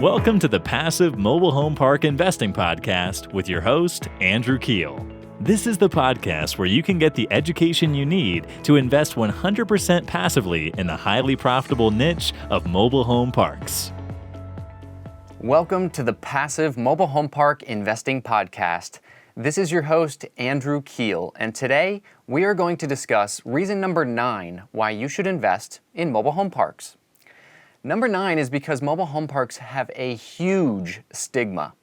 Welcome to the Passive Mobile Home Park Investing Podcast with your host, Andrew Keel. This is the podcast where you can get the education you need to invest 100% passively in the highly profitable niche of mobile home parks. Welcome to the Passive Mobile Home Park Investing Podcast. This is your host, Andrew Keel, and today we are going to discuss reason number 9 why you should invest in mobile home parks. Number 9 is because mobile home parks have a huge stigma.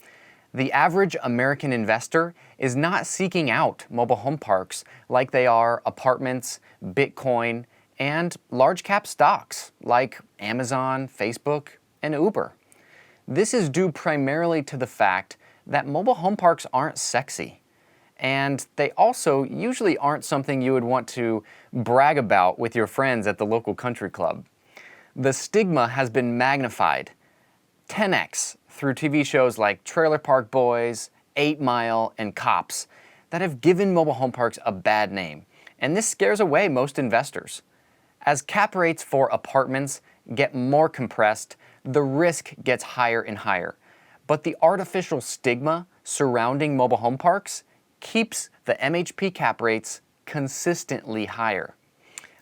The average American investor is not seeking out mobile home parks like they are apartments, Bitcoin, and large cap stocks like Amazon, Facebook, and Uber. This is due primarily to the fact that mobile home parks aren't sexy. And they also usually aren't something you would want to brag about with your friends at the local country club. The stigma has been magnified 10x through TV shows like Trailer Park Boys, 8 Mile, and Cops that have given mobile home parks a bad name. And this scares away most investors. As cap rates for apartments get more compressed, the risk gets higher and higher. But the artificial stigma surrounding mobile home parks keeps the MHP cap rates consistently higher.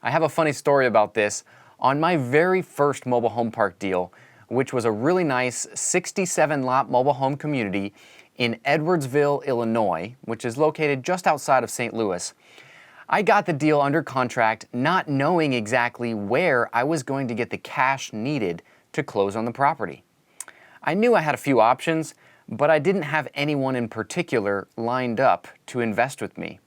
I have a funny story about this. On my very first mobile home park deal, which was a really nice 67-lot mobile home community in Edwardsville, Illinois, which is located just outside of St. Louis, I got the deal under contract not knowing exactly where I was going to get the cash needed to close on the property. I knew I had a few options, but I didn't have anyone in particular lined up to invest with me.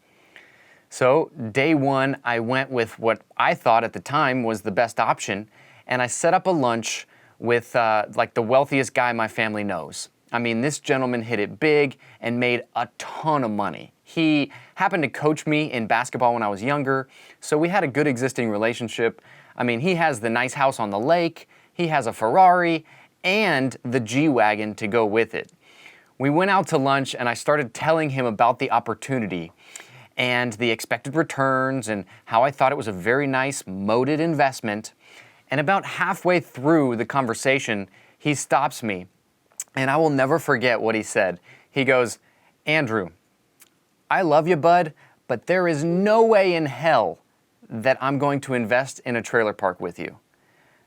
So day one, I went with what I thought at the time was the best option, and I set up a lunch with like the wealthiest guy my family knows. I mean, this gentleman hit it big and made a ton of money. He happened to coach me in basketball when I was younger, so we had a good existing relationship. I mean, he has the nice house on the lake, he has a Ferrari, and the G-Wagon to go with it. We went out to lunch and I started telling him about the opportunity and the expected returns and how I thought it was a very nice moated investment. And about halfway through the conversation, he stops me, and I will never forget what he said. He goes, "Andrew, I love you, bud, but there is no way in hell that I'm going to invest in a trailer park with you."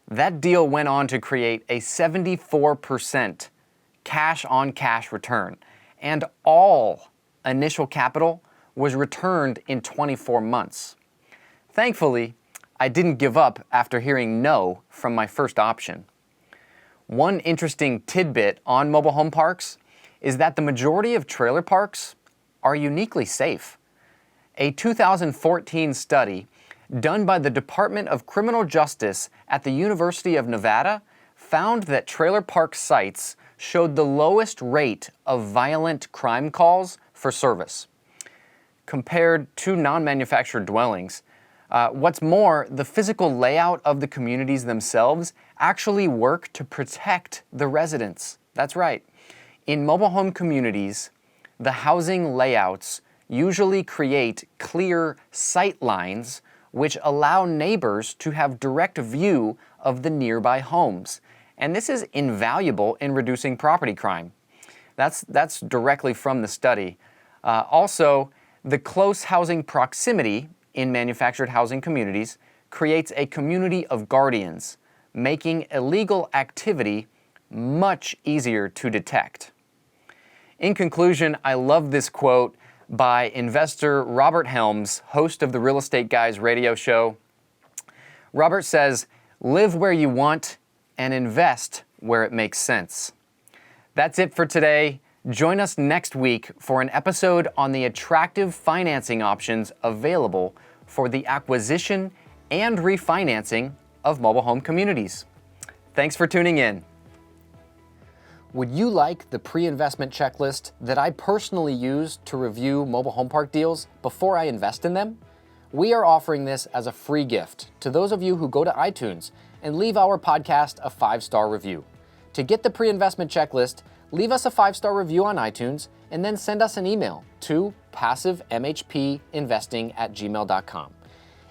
That deal went on to create a 74% cash-on-cash return, and all initial capital was returned in 24 months. Thankfully, I didn't give up after hearing no from my first option. One interesting tidbit on mobile home parks is that the majority of trailer parks are uniquely safe. A 2014 study done by the Department of Criminal Justice at the University of Nevada found that trailer park sites showed the lowest rate of violent crime calls for service compared to non-manufactured dwellings. What's more, the physical layout of the communities themselves actually work to protect the residents. That's right. In mobile home communities, the housing layouts usually create clear sight lines which allow neighbors to have direct view of the nearby homes. And this is invaluable in reducing property crime. That's directly from the study. Also, the close housing proximity in manufactured housing communities creates a community of guardians, making illegal activity much easier to detect. In conclusion, I love this quote by investor Robert Helms, host of the Real Estate Guys radio show. Robert says, "Live where you want and invest where it makes sense." That's it for today. Join us next week for an episode on the attractive financing options available for the acquisition and refinancing of mobile home communities. Thanks for tuning in. Would you like the pre-investment checklist that I personally use to review mobile home park deals before I invest in them? We are offering this as a free gift to those of you who go to iTunes and leave our podcast a 5-star review. To get the pre-investment checklist, leave us a 5-star review on iTunes and then send us an email to passivemhpinvesting@gmail.com.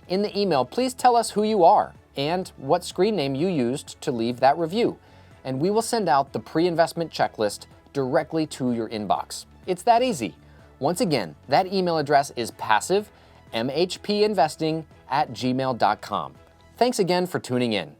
In the email, please tell us who you are and what screen name you used to leave that review. and we will send out the pre-investment checklist directly to your inbox. It's that easy. Once again, that email address is passivemhpinvesting@gmail.com. Thanks again for tuning in.